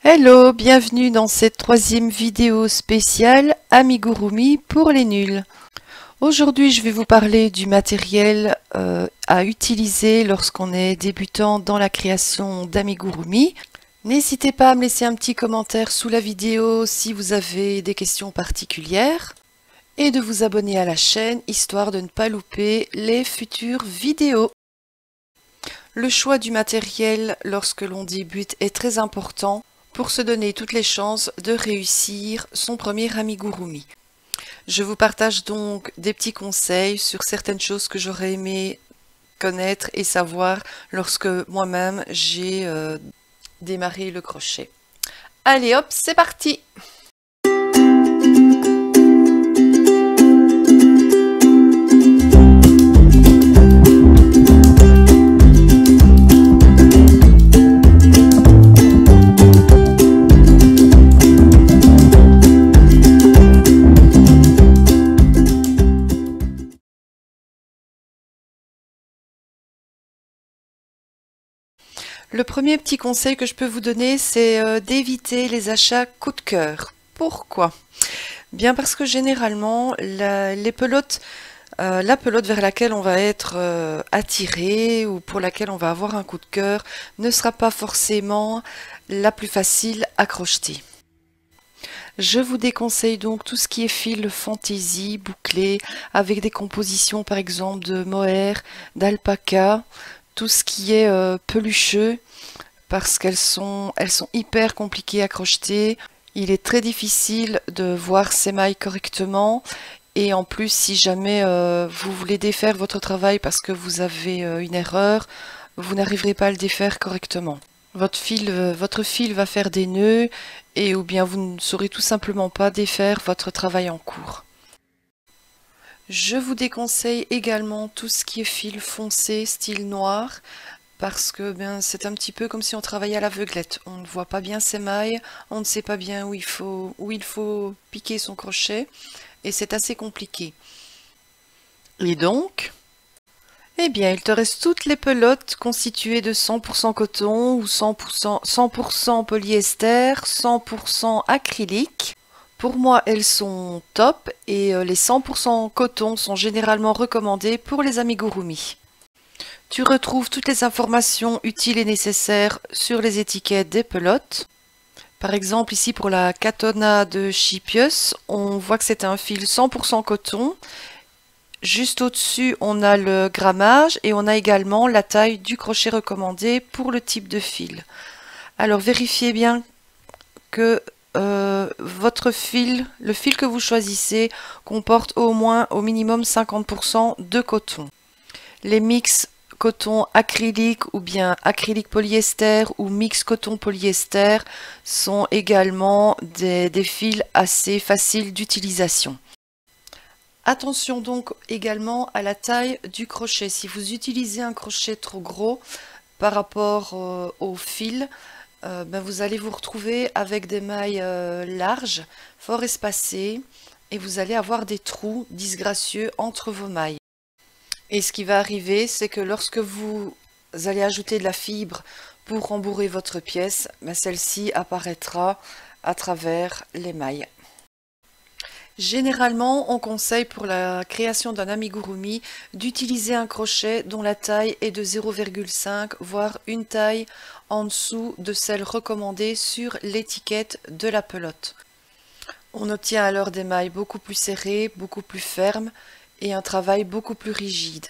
Hello, bienvenue dans cette troisième vidéo spéciale Amigurumi pour les nuls. Aujourd'hui, je vais vous parler du matériel à utiliser lorsqu'on est débutant dans la création d'amigurumi. N'hésitez pas à me laisser un petit commentaire sous la vidéo si vous avez des questions particulières et de vous abonner à la chaîne histoire de ne pas louper les futures vidéos. Le choix du matériel lorsque l'on débute est très important pour se donner toutes les chances de réussir son premier amigurumi. Je vous partage donc des petits conseils sur certaines choses que j'aurais aimé connaître et savoir lorsque moi-même j'ai démarré le crochet. Allez hop, c'est parti! Le premier petit conseil que je peux vous donner, c'est d'éviter les achats coup de cœur. Pourquoi? Bien parce que généralement, la pelote vers laquelle on va être attiré ou pour laquelle on va avoir un coup de cœur ne sera pas forcément la plus facile à crocheter. Je vous déconseille donc tout ce qui est fil fantaisie, bouclé, avec des compositions par exemple de mohair, d'alpaca, tout ce qui est pelucheux, parce qu'elles sont hyper compliquées à crocheter. Il est très difficile de voir ces mailles correctement. Et en plus, si jamais vous voulez défaire votre travail parce que vous avez une erreur, vous n'arriverez pas à le défaire correctement. Votre fil va faire des nœuds ou bien vous ne saurez tout simplement pas défaire votre travail en cours. Je vous déconseille également tout ce qui est fil foncé, style noir, parce que c'est un petit peu comme si on travaillait à l'aveuglette. On ne voit pas bien ses mailles, on ne sait pas bien où il faut piquer son crochet, et c'est assez compliqué. Et donc, eh bien, il te reste toutes les pelotes constituées de 100% coton ou 100% polyester, 100% acrylique. Pour moi, elles sont top et les 100% coton sont généralement recommandées pour les amigurumi. Tu retrouves toutes les informations utiles et nécessaires sur les étiquettes des pelotes. Par exemple, ici pour la Katona de Chipius, on voit que c'est un fil 100% coton. Juste au-dessus, on a le grammage et on a également la taille du crochet recommandé pour le type de fil. Alors vérifiez bien que votre fil, le fil que vous choisissez, comporte au minimum 50% de coton. Les mix coton acrylique ou bien acrylique polyester ou mix coton polyester sont également des fils assez faciles d'utilisation. Attention donc également à la taille du crochet. Si vous utilisez un crochet trop gros par rapport au fil, vous allez vous retrouver avec des mailles larges, fort espacées, et vous allez avoir des trous disgracieux entre vos mailles. Et ce qui va arriver, c'est que lorsque vous allez ajouter de la fibre pour rembourrer votre pièce, celle-ci apparaîtra à travers les mailles. Généralement, on conseille pour la création d'un amigurumi d'utiliser un crochet dont la taille est de 0,5 voire une taille en dessous de celle recommandée sur l'étiquette de la pelote. On obtient alors des mailles beaucoup plus serrées, beaucoup plus fermes et un travail beaucoup plus rigide.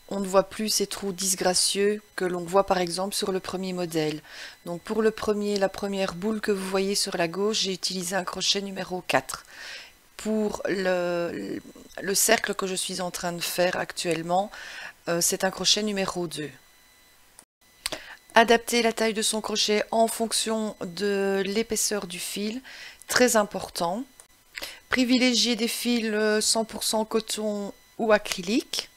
On ne voit plus ces trous disgracieux que l'on voit par exemple sur le premier modèle. Donc pour la première boule que vous voyez sur la gauche, j'ai utilisé un crochet numéro 4. Pour le cercle que je suis en train de faire actuellement, c'est un crochet numéro 2. Adapter la taille de son crochet en fonction de l'épaisseur du fil, très important. Privilégier des fils 100% coton ou acrylique.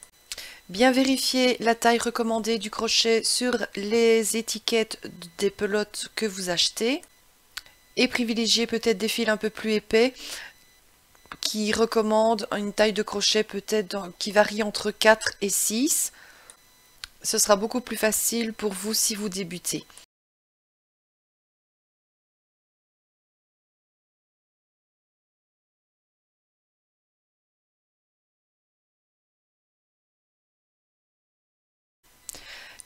Bien vérifier la taille recommandée du crochet sur les étiquettes des pelotes que vous achetez. Et privilégier peut-être des fils un peu plus épais qui recommandent une taille de crochet peut-être qui varie entre 4 et 6. Ce sera beaucoup plus facile pour vous si vous débutez.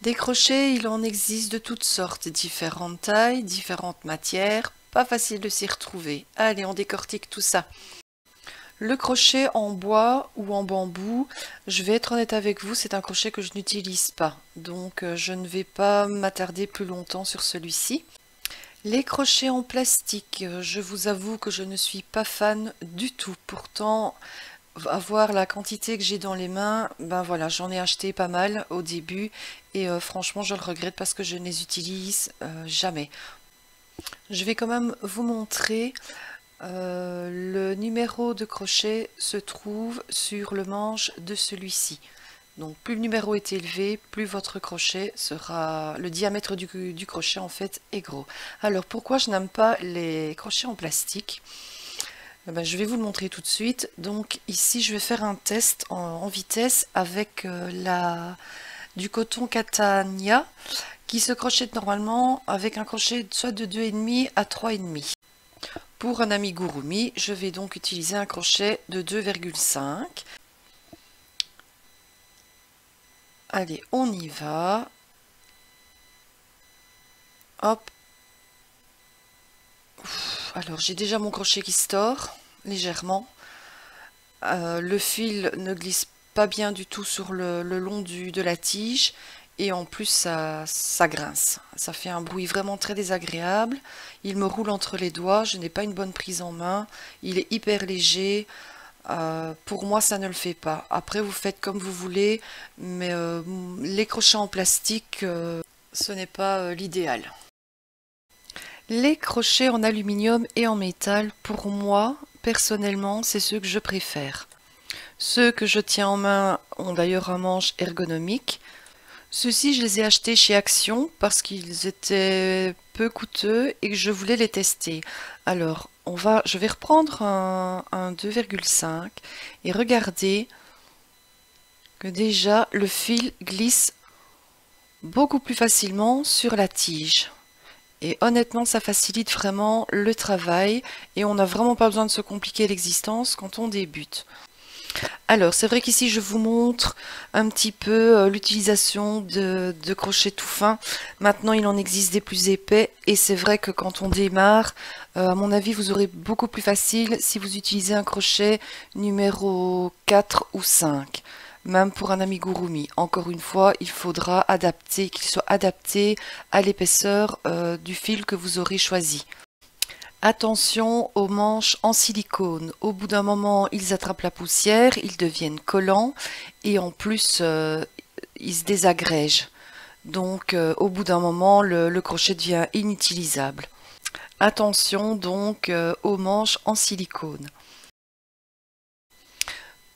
Des crochets, il en existe de toutes sortes, différentes tailles, différentes matières, pas facile de s'y retrouver. Allez, on décortique tout ça. Le crochet en bois ou en bambou, je vais être honnête avec vous, c'est un crochet que je n'utilise pas. Donc je ne vais pas m'attarder plus longtemps sur celui-ci. Les crochets en plastique, je vous avoue que je ne suis pas fan du tout. Pourtant, avoir la quantité que j'ai dans les mains, ben voilà, j'en ai acheté pas mal au début et franchement je le regrette parce que je ne les utilise jamais. Je vais quand même vous montrer. Le numéro de crochet se trouve sur le manche de celui-ci. Donc plus le numéro est élevé, plus votre crochet sera... Le diamètre du crochet en fait est gros. Alors pourquoi je n'aime pas les crochets en plastique? Eh ben, je vais vous le montrer tout de suite. Donc ici je vais faire un test en vitesse avec du coton Catania qui se crochette normalement avec un crochet soit de 2,5 à 3,5. Pour un amigurumi, je vais donc utiliser un crochet de 2,5. Allez, on y va. Hop. Alors, j'ai déjà mon crochet qui se tord légèrement. Le fil ne glisse pas bien du tout sur le long de la tige. Et en plus, ça grince. Ça fait un bruit vraiment très désagréable. Il me roule entre les doigts. Je n'ai pas une bonne prise en main. Il est hyper léger. Pour moi, ça ne le fait pas. Après, vous faites comme vous voulez. Mais les crochets en plastique, ce n'est pas l'idéal. Les crochets en aluminium et en métal, pour moi, personnellement, c'est ceux que je préfère. Ceux que je tiens en main ont d'ailleurs un manche ergonomique. Ceux-ci, je les ai achetés chez Action parce qu'ils étaient peu coûteux et que je voulais les tester. Alors, je vais reprendre un 2,5 et regardez que déjà le fil glisse beaucoup plus facilement sur la tige. Et honnêtement, ça facilite vraiment le travail et on n'a vraiment pas besoin de se compliquer l'existence quand on débute. Alors, c'est vrai qu'ici, je vous montre un petit peu l'utilisation de crochets tout fins. Maintenant, il en existe des plus épais et c'est vrai que quand on démarre, à mon avis, vous aurez beaucoup plus facile si vous utilisez un crochet numéro 4 ou 5. Même pour un amigurumi. Encore une fois, il faudra adapter, qu'il soit adapté à l'épaisseur du fil que vous aurez choisi. Attention aux manches en silicone. Au bout d'un moment, ils attrapent la poussière, ils deviennent collants et en plus, ils se désagrègent. Donc, au bout d'un moment, le crochet devient inutilisable. Attention donc aux manches en silicone.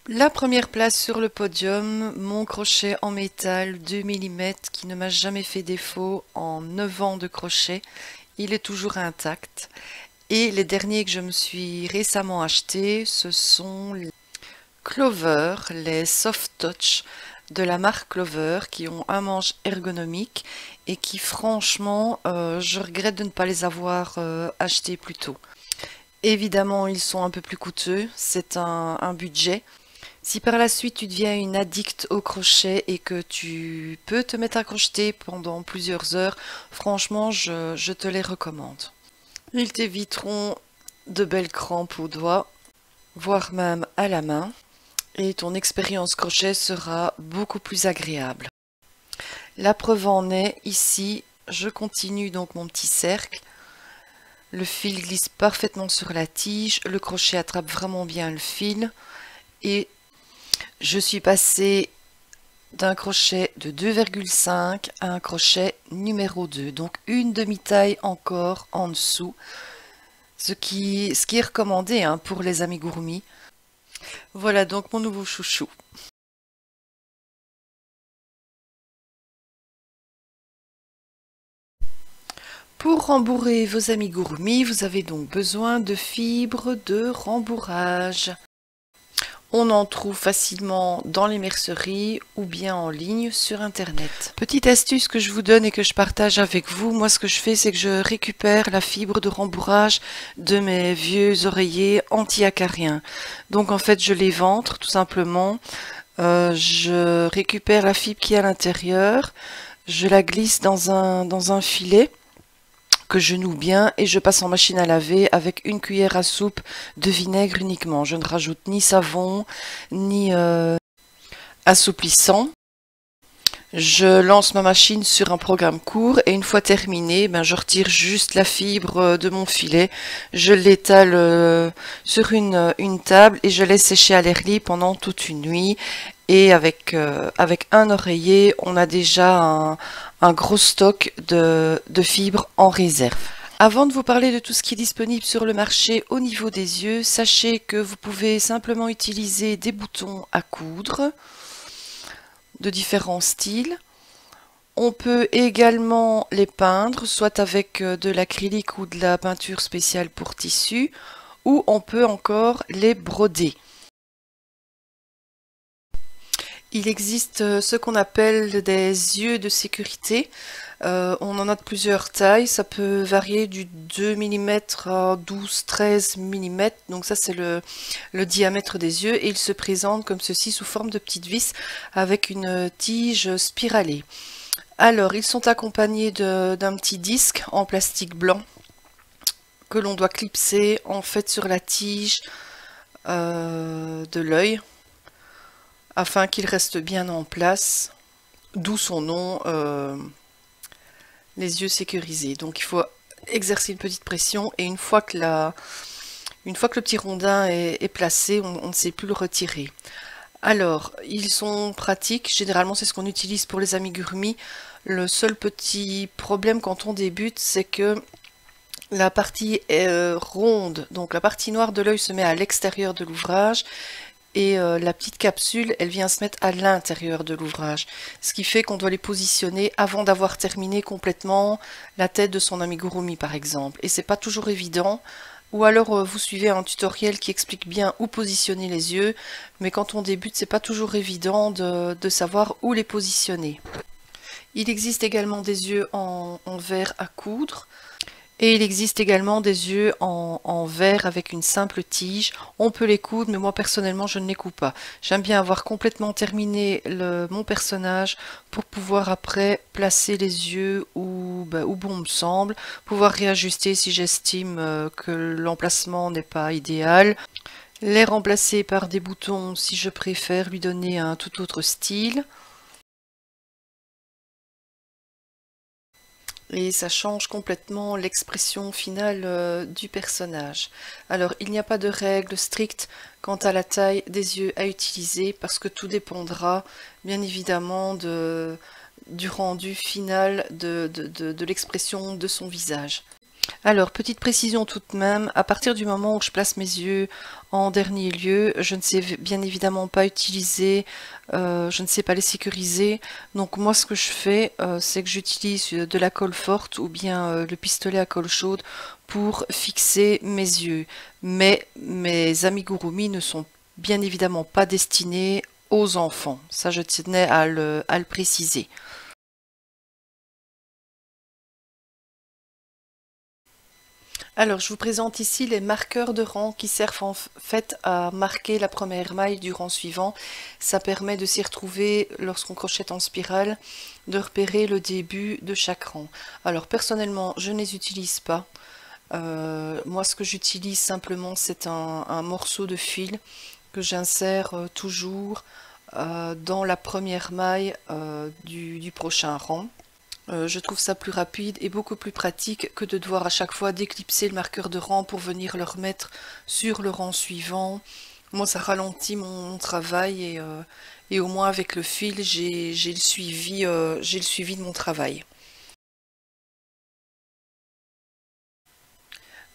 La première place sur le podium, mon crochet en métal 2 mm qui ne m'a jamais fait défaut en 9 ans de crochet. Il est toujours intact. Et les derniers que je me suis récemment achetés, ce sont les Clover, les Soft Touch de la marque Clover, qui ont un manche ergonomique et qui franchement, je regrette de ne pas les avoir achetés plus tôt. Évidemment, ils sont un peu plus coûteux, c'est un budget. Si par la suite tu deviens une addict au crochet et que tu peux te mettre à crocheter pendant plusieurs heures, franchement, je te les recommande. Ils t'éviteront de belles crampes aux doigts, voire même à la main, et ton expérience crochet sera beaucoup plus agréable. La preuve en est, ici, je continue donc mon petit cercle. Le fil glisse parfaitement sur la tige, le crochet attrape vraiment bien le fil, et je suis passée d'un crochet de 2,5 à un crochet numéro 2, donc une demi-taille encore en dessous, ce qui est recommandé pour les amigurumi. Voilà donc mon nouveau chouchou. Pour rembourrer vos amigurumi, vous avez donc besoin de fibres de rembourrage. On en trouve facilement dans les merceries ou bien en ligne sur internet. Petite astuce que je vous donne et que je partage avec vous, moi ce que je fais c'est que je récupère la fibre de rembourrage de mes vieux oreillers anti-acariens. Donc en fait je les ventre tout simplement, je récupère la fibre qui est à l'intérieur, Je la glisse dans un filet que je noue bien et je passe en machine à laver avec une cuillère à soupe de vinaigre uniquement. Je ne rajoute ni savon, ni assouplissant. Je lance ma machine sur un programme court et une fois terminé, je retire juste la fibre de mon filet. Je l'étale sur une table et je laisse sécher à l'air libre pendant toute une nuit. Et avec un oreiller, on a déjà un gros stock de fibres en réserve. Avant de vous parler de tout ce qui est disponible sur le marché au niveau des yeux, sachez que vous pouvez simplement utiliser des boutons à coudre de différents styles. On peut également les peindre, soit avec de l'acrylique ou de la peinture spéciale pour tissu, ou on peut encore les broder. Il existe ce qu'on appelle des yeux de sécurité. On en a de plusieurs tailles, ça peut varier du 2 mm à 12-13 mm, donc ça c'est le diamètre des yeux, et ils se présentent comme ceci sous forme de petites vis avec une tige spiralée. Alors, ils sont accompagnés d'un petit disque en plastique blanc que l'on doit clipser en fait sur la tige de l'œil afin qu'il reste bien en place, d'où son nom, les yeux sécurisés. Donc il faut exercer une petite pression et une fois que le petit rondin est placé, on ne sait plus le retirer. Alors, ils sont pratiques, généralement c'est ce qu'on utilise pour les amigurumi. Le seul petit problème quand on débute, c'est que la partie ronde, donc la partie noire de l'œil se met à l'extérieur de l'ouvrage et la petite capsule, elle vient se mettre à l'intérieur de l'ouvrage. Ce qui fait qu'on doit les positionner avant d'avoir terminé complètement la tête de son amigurumi par exemple. Et c'est pas toujours évident. Ou alors vous suivez un tutoriel qui explique bien où positionner les yeux, mais quand on débute, c'est pas toujours évident de savoir où les positionner. Il existe également des yeux en verre à coudre, et il existe également des yeux en verre avec une simple tige. On peut les coudre, mais moi personnellement je ne les couds pas. J'aime bien avoir complètement terminé mon personnage pour pouvoir après placer les yeux où bon me semble, pouvoir réajuster si j'estime que l'emplacement n'est pas idéal, les remplacer par des boutons si je préfère lui donner un tout autre style. Et ça change complètement l'expression finale du personnage. Alors, il n'y a pas de règle stricte quant à la taille des yeux à utiliser parce que tout dépendra bien évidemment du rendu final de l'expression de son visage. Alors, petite précision tout de même, à partir du moment où je place mes yeux en dernier lieu, je ne sais bien évidemment pas utiliser, je ne sais pas les sécuriser. Donc moi ce que je fais, c'est que j'utilise de la colle forte ou bien le pistolet à colle chaude pour fixer mes yeux. Mais mes amigurumi ne sont bien évidemment pas destinés aux enfants. Ça je tenais à le préciser. Alors, je vous présente ici les marqueurs de rang qui servent en fait à marquer la première maille du rang suivant. Ça permet de s'y retrouver lorsqu'on crochette en spirale, de repérer le début de chaque rang. Alors, personnellement, je ne les utilise pas. Moi, ce que j'utilise simplement, c'est un morceau de fil que j'insère toujours dans la première maille du prochain rang. Je trouve ça plus rapide et beaucoup plus pratique que de devoir à chaque fois déclipser le marqueur de rang pour venir le remettre sur le rang suivant. Moi, ça ralentit mon travail et au moins avec le fil, j'ai le suivi de mon travail.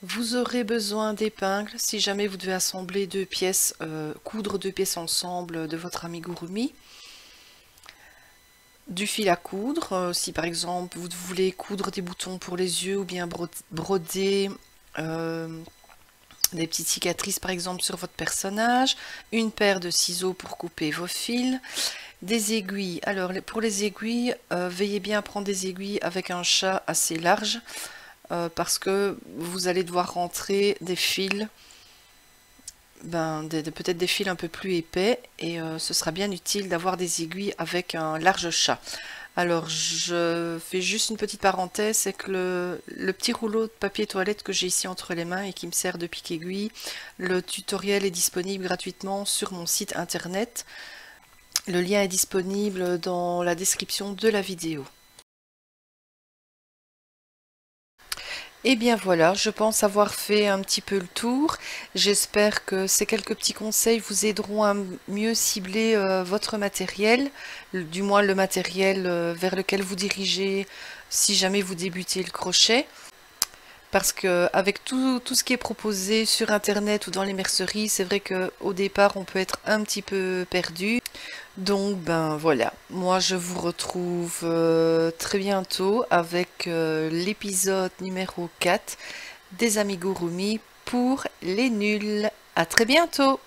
Vous aurez besoin d'épingles si jamais vous devez assembler deux pièces, coudre deux pièces ensemble de votre amigurumi. Du fil à coudre, si par exemple vous voulez coudre des boutons pour les yeux ou bien broder des petites cicatrices par exemple sur votre personnage, une paire de ciseaux pour couper vos fils, des aiguilles. Alors pour les aiguilles, veillez bien à prendre des aiguilles avec un chat assez large parce que vous allez devoir rentrer des fils, peut-être des fils un peu plus épais et ce sera bien utile d'avoir des aiguilles avec un large chat. Alors, je fais juste une petite parenthèse, c'est que le petit rouleau de papier toilette que j'ai ici entre les mains et qui me sert de pic-aiguille, le tutoriel est disponible gratuitement sur mon site internet. Le lien est disponible dans la description de la vidéo. Et bien voilà, je pense avoir fait un petit peu le tour. J'espère que ces quelques petits conseils vous aideront à mieux cibler votre matériel, du moins le matériel vers lequel vous dirigez si jamais vous débutez le crochet. Parce que avec tout ce qui est proposé sur internet ou dans les merceries, c'est vrai qu'au départ on peut être un petit peu perdu. Donc ben voilà, moi je vous retrouve très bientôt avec l'épisode numéro 4 des Amigurumi pour les nuls. À très bientôt!